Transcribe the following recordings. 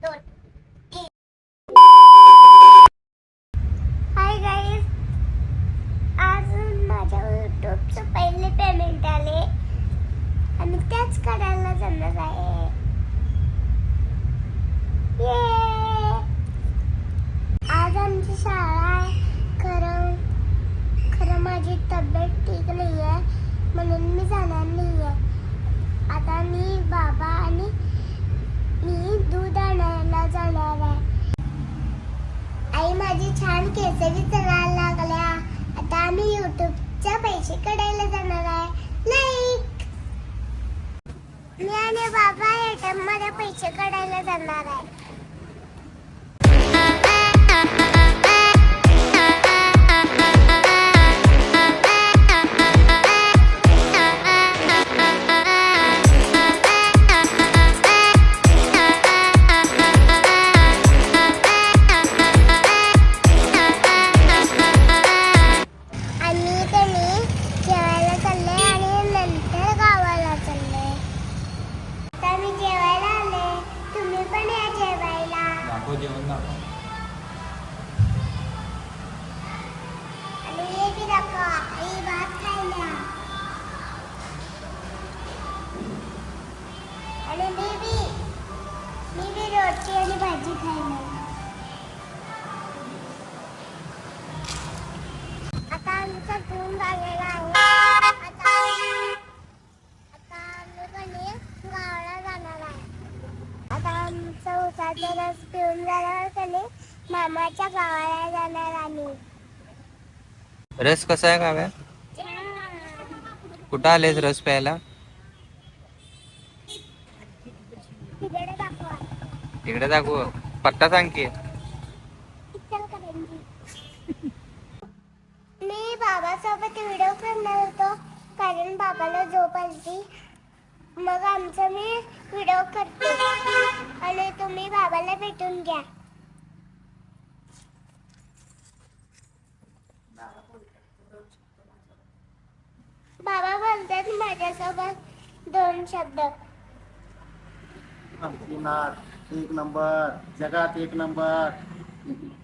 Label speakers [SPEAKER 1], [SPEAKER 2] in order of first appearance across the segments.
[SPEAKER 1] 2 hi guys, आज माझ्या यूट्यूबचं पहिले पेमेंट आले आणि त्याच काढायला जाणार आहे. आज आमची शाळा आहे. खरं माझी तब्येत ठीक नाही आहे म्हणून मी जाणार नाही आहे. आता मी बाबा आणि मी दूध आणायला जाणार आहे. आई माझी छान केसरी चढायला लागल्या. आता आम्ही यूट्यूबच्या पैसे काढायला जाणार आहे. लाईक मी आणि बाबा एटीएम मध्ये पैसे काढायला जाणार आहे.
[SPEAKER 2] जेवण दाखव.
[SPEAKER 1] आणि हे बी दाखवा. आई भात खायला. आणि मी बी रोटी आणि भाजी खायला. आता आमचा घेऊन झालेला आहे. आता आम्ही कणी गावाला जाणार आहे. आता आमचा उसाचा रस पिऊन झाल्यावर कणी मामाच्या गावाला जाणार आम्ही.
[SPEAKER 2] रस कसा आहे काव्या? कुठं आलेस रस प्यायला?
[SPEAKER 1] तिकडे दाखवा.
[SPEAKER 2] तिकडे दाखवू. पत्ता सांग की.
[SPEAKER 1] मी बाबासोबत व्हिडिओ करणार होतो कारण बाबाला झोप आली. मग आमचा मी व्हिडिओ करतो आणि तुम्ही बाबाला भेटून घ्या. बाबा बोलतात माझ्यासोबत 2 शब्द.
[SPEAKER 3] आमची नात एक नंबर, जगात एक नंबर.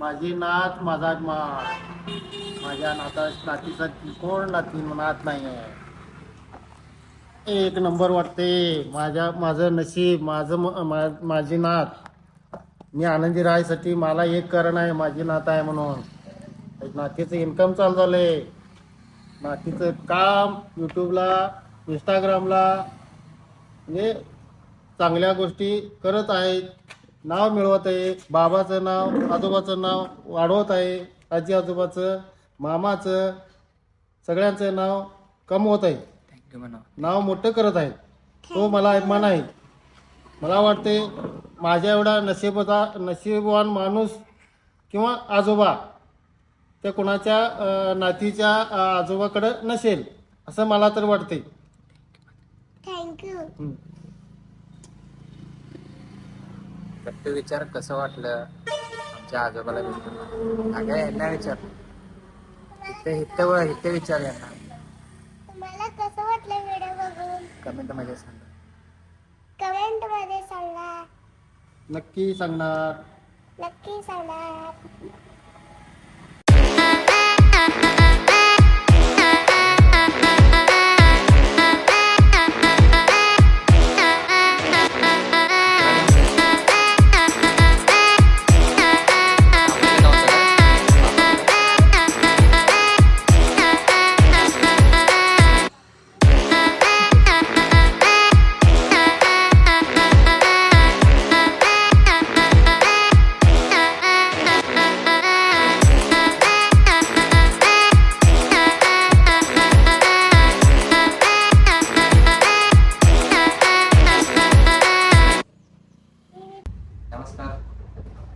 [SPEAKER 3] माझी नात माझा मान. माझ्या नातीचा कोण नाती नात नाही आहे. एक नंबर वाटते. माझं नशीब, माझी नात. मी आनंदी राहायसाठी मला एक कारण आहे, माझी नात आहे म्हणून. नातीचं इन्कम चालू झालंय. नातीचं काम यूट्यूबला, इंस्टाग्रामला म्हणजे चांगल्या गोष्टी करत आहेत. नाव मिळवत आहे. बाबाचं नाव, आजोबाचं नाव वाढवत आहे. आजी आजोबाचं, मामाचं, सगळ्यांचं नाव कमवत आहे. नाव मोठं करत आहेत. तो मला अभिमान आहे. मला वाटते माझ्या एवढा नशीबवान माणूस किंवा आजोबा त्या कोणाच्या नातीच्या आजोबाकडं नसेल असं मला तर वाटते.
[SPEAKER 1] थँक्यू.
[SPEAKER 2] फक्त विचार कसं वाटलं आमच्या आजोबाला भेटून. अगं यांना विचार. इथे विचार यांना.
[SPEAKER 1] तुम्हाला कसं वाटलं व्हिडिओ बघून?
[SPEAKER 2] कमेंट मध्ये सांगा.
[SPEAKER 1] कमेंट मध्ये सांगा.
[SPEAKER 3] नक्की सांगणार.
[SPEAKER 1] नक्की सांगणार.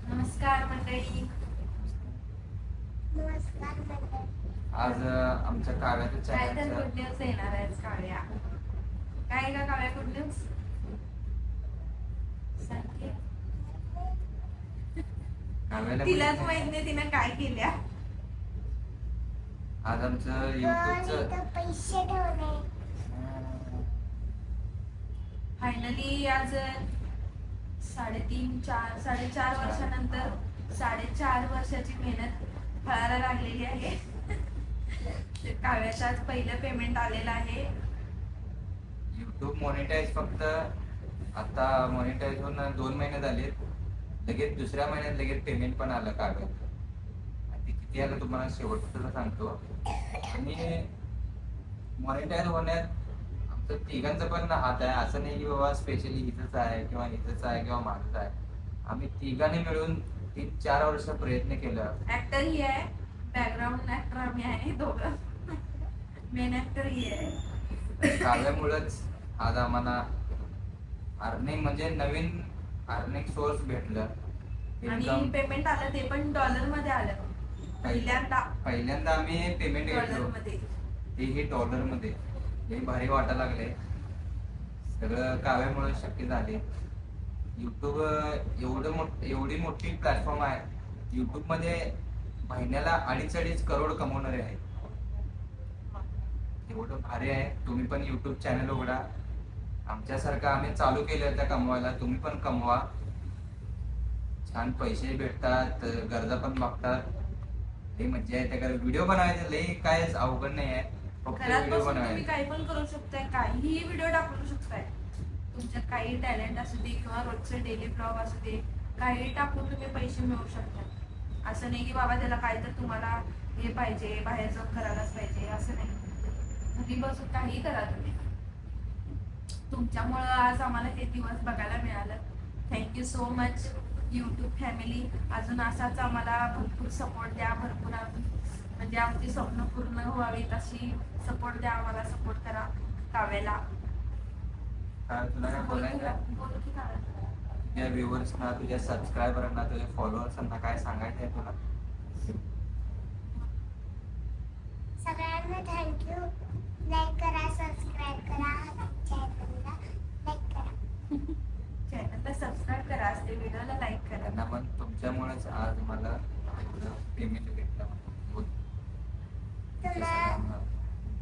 [SPEAKER 4] नमस्कार मंडळी.
[SPEAKER 1] नमस्कार मंडळी.
[SPEAKER 2] आज आमच्या काव्याच्या
[SPEAKER 4] काय तर
[SPEAKER 2] चॅनलचं
[SPEAKER 4] गुड न्यूज येणार आहे काव्या. काय का काव्या गुड न्यूज सांग की.
[SPEAKER 2] काव्याला
[SPEAKER 4] तिलाच माहित नाही तिने काय केल्या.
[SPEAKER 2] आज आमचं
[SPEAKER 1] पण
[SPEAKER 2] युट्यूबचं
[SPEAKER 1] इथं पैसे ठेवले.
[SPEAKER 4] फायनली आज साडेचार वर्षानंतर 4.5 वर्षाची मेहनत फळाला लागलेली आहे. ते काव्याचं आज पहिलं पेमेंट आलेलं आहे.
[SPEAKER 2] युट्यूब मॉनिटाईज फक्त आता मॉनिटाईज होऊन 2 महिने झाले. लगेच दुसऱ्या महिन्यात लगेच पेमेंट पण आलं कागद. ते किती आलं तुम्हाला शेवटचं सांगतो. आणि मॉनिटाईज होण्यात आमचं तिघांचं पण हात आहे. असं नाही की बाबा स्पेशली हिचंच आहे किंवा हिचंच आहे किंवा माझंच आहे. आम्ही तिघांनी मिळून 3-4 वर्ष प्रयत्न केला.
[SPEAKER 4] ऍक्टर ही आहे, बॅकग्राऊंड ऍक्टर आम्ही आहे दोघं. मेन ऍक्टर ही आहे.
[SPEAKER 2] काव्यामुळेच आज आम्हाला अर्निंग म्हणजे नवीन अर्निंग सोर्स भेटलं.
[SPEAKER 4] आणि पेमेंट आलं ते पण डॉलर मध्ये आलं.
[SPEAKER 2] पहिल्यांदा आम्ही पेमेंट
[SPEAKER 4] डॉलर
[SPEAKER 2] घेतलो
[SPEAKER 4] मध्ये.
[SPEAKER 2] तेही डॉलर मध्ये. हे भारी वाटायला लागले. सगळं काव्यामुळे शक्य झाले. युट्यूब एवढी मोठी प्लॅटफॉर्म आहे. युट्यूब मध्ये महिन्याला 2.5 करोड कमवणारे आहेत. एवढं भारी आहे. तुम्ही पण युट्यूब चॅनल उघडा. आमच्यासारखं आम्ही चालू केलं त्या कमवायला. तुम्ही पण कमवा. छान पैसे भेटतात, गरजा पण भागतात. लई मज्जा येते. कारण व्हिडिओ बनवायचे लई कायच अवघड नाही आहे. फक्त
[SPEAKER 4] घरात
[SPEAKER 2] व्हिडिओ
[SPEAKER 4] बसून तुम्ही
[SPEAKER 2] बनवायचे.
[SPEAKER 4] काही पण करू शकताय, काहीही व्हिडिओ टाकू शकताय. तुमच्यात काही टॅलेंट असू दे किंवा रोजचे डेली ब्लॉग असू दे, काही टाकून तुम्ही पैसे मिळवू शकता. असं नाही की बाबा त्याला काय तर तुम्हाला हे पाहिजे, बाहेर जाऊन करायलाच पाहिजे, असं नाही. घरी बसून काही करा तुम्ही. तुमच्यामुळं आज आम्हाला हे दिवस बघायला मिळालं. Thank you so much YouTube family. अजून असाच आम्हाला भरपूर सपोर्ट द्या. भरपूर म्हणजे आमची स्वप्न पूर्ण व्हावीत अशी सपोर्ट द्या. आम्हाला सपोर्ट करा. काव्याला
[SPEAKER 2] तुला काय बोलायचं?
[SPEAKER 4] बोलू की काव्या?
[SPEAKER 2] तुझ्या व्ह्युअर्सना, तुझ्या सबस्क्रायबरांना, तुझ्या फॉलोअर्सना काय सांगायचं आहे तुला?
[SPEAKER 1] सगळ्यांना थँक्यू. लाईक करा, सबस्क्राईब करा, चॅनलला लाईक करा.
[SPEAKER 4] चॅनलला सबस्क्राईब करा, असते व्हिडिओला लाईक करा.
[SPEAKER 2] त्यांना पण तुमच्यामुळेच आज मला पेमेंट भेटलं.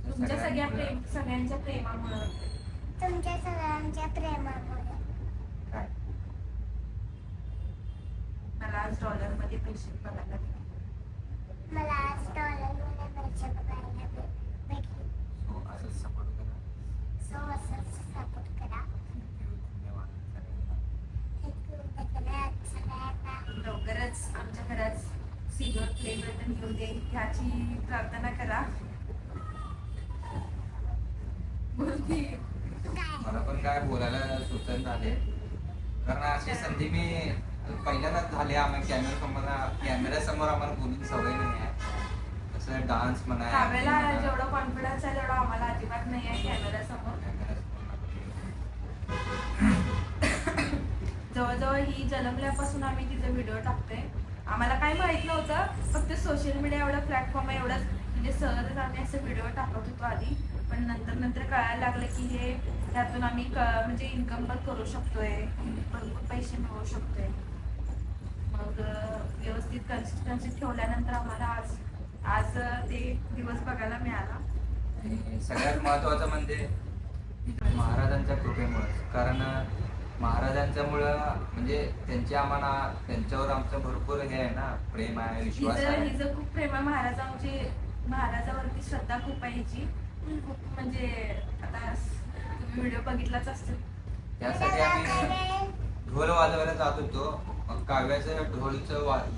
[SPEAKER 4] तुमच्या सगळ्यांच्या प्रेमामुळे.
[SPEAKER 1] तुमच्या सगळ्यांच्या प्रेमामुळे
[SPEAKER 2] काय
[SPEAKER 4] मला आज डॉलर मध्ये पैसे बघायला लागले.
[SPEAKER 1] मला आज डॉलरमध्ये पैसे बघायला भेटले.
[SPEAKER 2] सो असंच सपोर्ट करा.
[SPEAKER 1] सो असंच सपोर्ट करा.
[SPEAKER 2] धन्यवाद
[SPEAKER 1] थँक्यू. धन्यवाद सगळ्यांना.
[SPEAKER 4] लवकरच आमच्या घरात सिल्वर प्ले बटन येऊ दे ह्याची प्रार्थना करा. बोलती
[SPEAKER 2] मला पण काय बोलायला सुचन झाले. कारण अशी संधी मी पहिल्यांदाच झाली. आम्हाला कॅमेऱ्यासमोर आम्हाला बोलून सवय नाही आहे. तसं डान्स म्हणा,
[SPEAKER 4] काव्याला जेवढं कॉन्फिडन्स आहे तेवढं आम्हाला अजिबात नाही आहे कॅमेऱ्यासमोर. जवळजवळ ही जन्मल्यापासून आम्ही तिचा व्हिडिओ टाकतोय. आम्हाला काही माहित नव्हतं. फक्त सोशल मीडिया एवढं प्लॅटफॉर्म आहे, एवढंच म्हणजे सहजच आम्ही असं व्हिडिओ टाकत होतो आधी. पण नंतर कळायला लागलं की हे त्यातून आम्ही म्हणजे इन्कम पण करू शकतोय, भरपूर पैसे मिळवू शकतोय. मग व्यवस्थित कन्सिस्टन्सी ठेवल्यानंतर आम्हाला आज ते दिवस बघायला मिळाला.
[SPEAKER 2] आणि सगळ्यात महत्वाचं म्हणजे महाराजांच्या कृपेमुळे. कारण महाराजांच्यामुळं म्हणजे त्यांच्यावर आमचं भरपूर हे आहे ना, प्रेम आहे, विश्वास आहे.
[SPEAKER 4] हिचं खूप प्रेम आहे महाराजावरती. श्रद्धा खूप आहे हिची. खूप म्हणजे आता तुम्ही व्हिडिओ बघितलाच असतील.
[SPEAKER 2] त्यासाठी आम्ही ढोल वाजवायला जात होतो. मग काव्याचं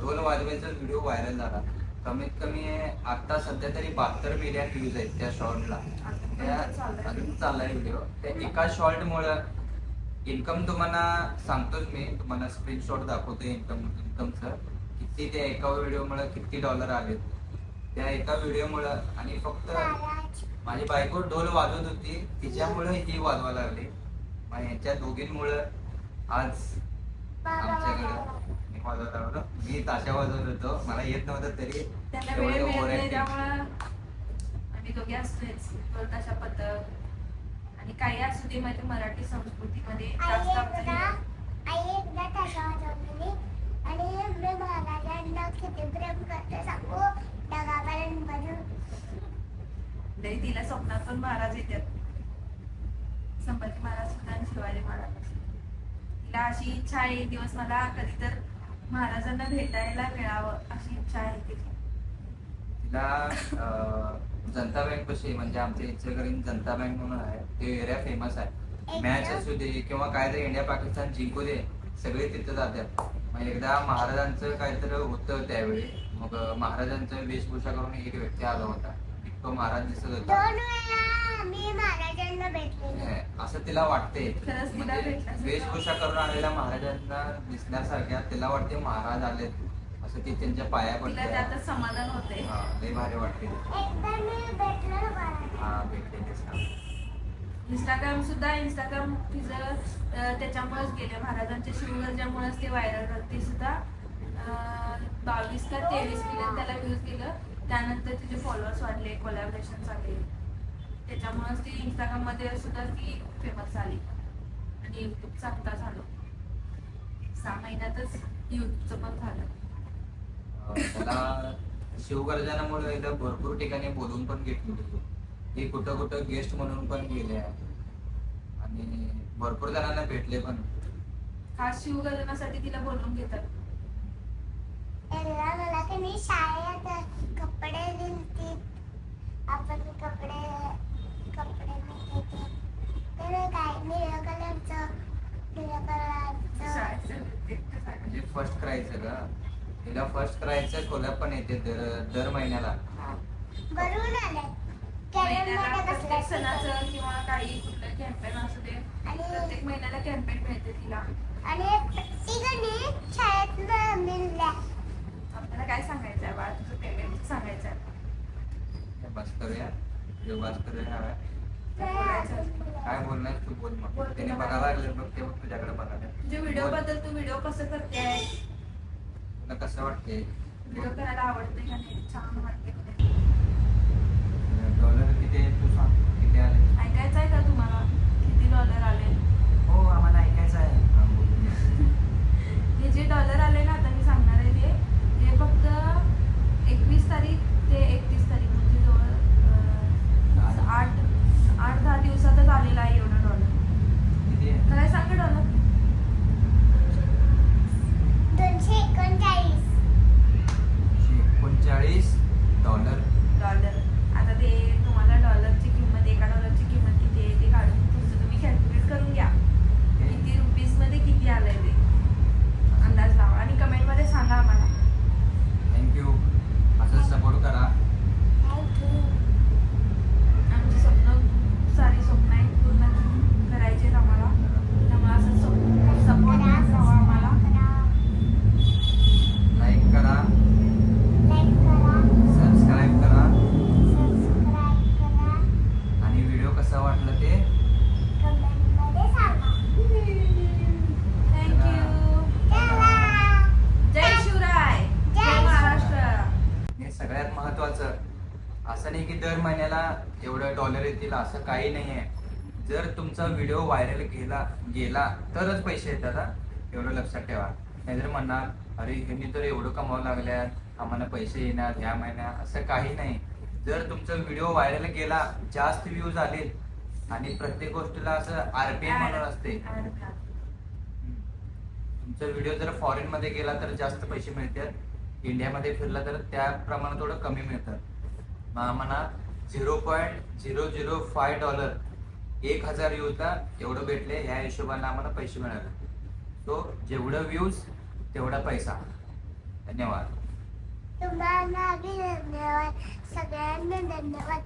[SPEAKER 2] ढोल वाजवायचा व्हिडिओ व्हायरल झाला. कमीत कमी आता सध्या तरी 72 मिलियन व्ह्यूज आहेत त्या शॉर्टला. अजून चाललाय व्हिडिओ. त्या एका शॉर्टमुळं इन्कम तुम्हाला सांगतोच मी. तुम्हाला स्क्रीनशॉट दाखवतो इन्कमचं. किती त्या एका व्हिडिओमुळे किती डॉलर आलेत त्या एका व्हिडिओमुळं. आणि फक्त माझी बायको ढोल वाजवत होती, तिच्यामुळे ही वाजवा लागली. मग यांच्या दोघींमुळं आज आमच्याकडे मी वाजवत आलो. मी ताशा वाजवत होतो, मला येत नव्हतं तरी
[SPEAKER 4] त्यांना वेळ मिळत नाही त्यामुळं आम्ही दोघे असतोच. ढोल ताशा पथक आणि काही असू दे माहिती मराठी संस्कृतीमध्ये जास्त आमचं
[SPEAKER 1] आई एकदा ताशा वाजवलेली आणि मी महाराजांना किती प्रेम करते सांगू. ढगापर्यंत बजून
[SPEAKER 4] तिला स्वप्नात पण महाराज येतात. संभाजी महाराज सुद्धा आणि शिवाजी महाराज. तिला तिला अशी इच्छा आहे एक दिवस मला कधी तर महाराजांना भेटायला मिळावं अशी इच्छा आहे तिची.
[SPEAKER 2] तिला जनता बँक कशी म्हणजे आमच्या इचलकरंजी जनता बँक म्हणून आहे, ते एरिया फेमस आहे. मॅच असू दे किंवा काय तरी इंडिया पाकिस्तान जिंकू दे, सगळे तिथं जातात. मग एकदा महाराजांचं काहीतरी होतं त्यावेळी, मग महाराजांचं वेशभूषा करून एक व्यक्ती आला होता, तो महाराज दिसत होता.
[SPEAKER 1] 2 वेळा मी महाराजांना भेटलेले.
[SPEAKER 2] असं तिला वाटते,
[SPEAKER 4] खरंच तिला
[SPEAKER 2] म्हणजे
[SPEAKER 4] भेटल्यासारखं.
[SPEAKER 2] वेशभूषा करून आलेल्या महाराजांना दिसण्यासारख्या तिला वाटते महाराज आलेत असं, ती त्यांच्या पाया
[SPEAKER 4] तिला
[SPEAKER 2] पडते.
[SPEAKER 4] त्यातच समाधान होते.
[SPEAKER 2] हा, लय भारी वाटते.
[SPEAKER 1] एकदा मी भेटलो ना महाराज.
[SPEAKER 2] हा, भेटते तेच ना.
[SPEAKER 4] इंस्टाग्राम तिचं त्याच्यामुळेच गेले, महाराजांच्या शिवगर्जामुळेच ते व्हायरल झालं. ते सुद्धा 22 का 23 मिलियन त्याला व्ह्यूज गेलं. त्यानंतर तिचे फॉलोअर्स वाढले, कोलॅबरेशन झाले, त्याच्यामुळेच ती इंस्टाग्राम मध्ये सुद्धा ती फेमस झाली आणि युट्यूबचं आत्ता झालं 6 महिन्यातच युट्यूबचं पण झालं.
[SPEAKER 2] त्याला शिवगर्जनामुळे एकदा भरपूर ठिकाणी बोलून पण घेतली होती. हे कुठं कुठं गेस्ट म्हणून पण गेले आणि भरपूर जणांना भेटले पण.
[SPEAKER 4] खास शिवगर्जनासाठी तिला बोलवून घेतात.
[SPEAKER 1] एकदा मला की नाही शाळेत कपडे दिलते, आपण कपडे मिळते ते नाही काय निळ्या कलरचं
[SPEAKER 2] म्हणजे फर्स्ट करायचं का, तिला फर्स्ट करायचं कोल्हाप पण येते दर महिन्याला.
[SPEAKER 1] भरून आले.
[SPEAKER 4] महिन्याला प्रत्येक सणाचं किंवा काही कुठलं कॅम्पेन असू दे, प्रत्येक महिन्याला कॅम्पेन मिळते तिला.
[SPEAKER 1] आणि तिघांनी शाळेत मिळल्या.
[SPEAKER 4] आपल्याला काय सांगायचं आहे बाळा, तुझं पेमेंट सांगायचं आहे.
[SPEAKER 2] बस करूया, बस करूया.
[SPEAKER 4] बोलायचं.
[SPEAKER 2] काय बोलणार तू बोल, मग त्याने बघायला लागले मग ते मग तुझ्याकडे बघायला.
[SPEAKER 4] तुझ्या व्हिडिओ बद्दल तू व्हिडिओ कसं करते,
[SPEAKER 2] तुला कसं वाटते?
[SPEAKER 4] व्हिडिओ करायला आवडते का नाही, छान वाटते.
[SPEAKER 2] डॉलर किती आहे तू सांग, किती आले?
[SPEAKER 4] ऐकायचं आहे का तुम्हाला किती डॉलर आले?
[SPEAKER 2] हो, आम्हाला ऐकायचं आहे. हा, बोल.
[SPEAKER 4] हे जे डॉलर आले ना आता मी सांगणार आहे ते फक्त 21 तारीख ते 31 तारीख म्हणजे जवळ 8-10 दिवसातच आलेला आहे एवढं डॉलर.
[SPEAKER 2] किती आहे?
[SPEAKER 4] काय सांग डॉलर?
[SPEAKER 1] 239.
[SPEAKER 2] 39 डॉलर.
[SPEAKER 4] आता ते तुम्हाला डॉलरची किंमत, एका डॉलरची किंमत किती आहे ते काढून तुमचं तुम्ही कॅल्क्युलेट करून घ्या, किती रुपीज मध्ये किती आलंय ते अंदाज लावा आणि कमेंट मध्ये सांगा आम्हाला.
[SPEAKER 2] थँक्यू. असंच सपोर्ट करा.
[SPEAKER 4] आमची सारी स्वप्न आहेत पूर्ण करायचे आम्हाला, त्यामुळे असं सपोर्ट करावा आम्हाला.
[SPEAKER 2] लाईक करा, सबस्क्राईब करा आणि व्हिडिओ कसा वाटला ते
[SPEAKER 4] थँक्यू. जय शिवराय, जय महाराष्ट्र.
[SPEAKER 2] हे सगळ्यात महत्वाचं. असं नाही की दर महिन्याला एवढं डॉलर येतील असं काही नाही आहे. जर तुमचा व्हिडिओ व्हायरल गेला तरच पैसे येतात हा. एवढं लक्षात ठेवा. नाहीतर म्हणणार अरे ह्यांनी तर एवढं कमावं लागल्यात, आम्हाला पैसे येणार ह्या महिन्यात, असं काही नाही. जर तुमचा व्हिडिओ व्हायरल गेला, जास्त व्ह्यूज आले आणि प्रत्येक गोष्टीला असं RPM म्हणून असते. तुमचा व्हिडिओ जर फॉरेन मध्ये गेला तर जास्त पैसे मिळतात, इंडियामध्ये फिरला तर त्याप्रमाणे थोडं कमी मिळतात. मग आम्हाला $0.005 $1000 व्ह्यूजला एवढं भेटले. ह्या हिशोबाने आम्हाला पैसे मिळाले. सो जेवढं व्ह्यूज तेवढा पैसा. धन्यवाद.
[SPEAKER 1] तुम्हाला बी धन्यवाद, सगळ्यांना धन्यवाद.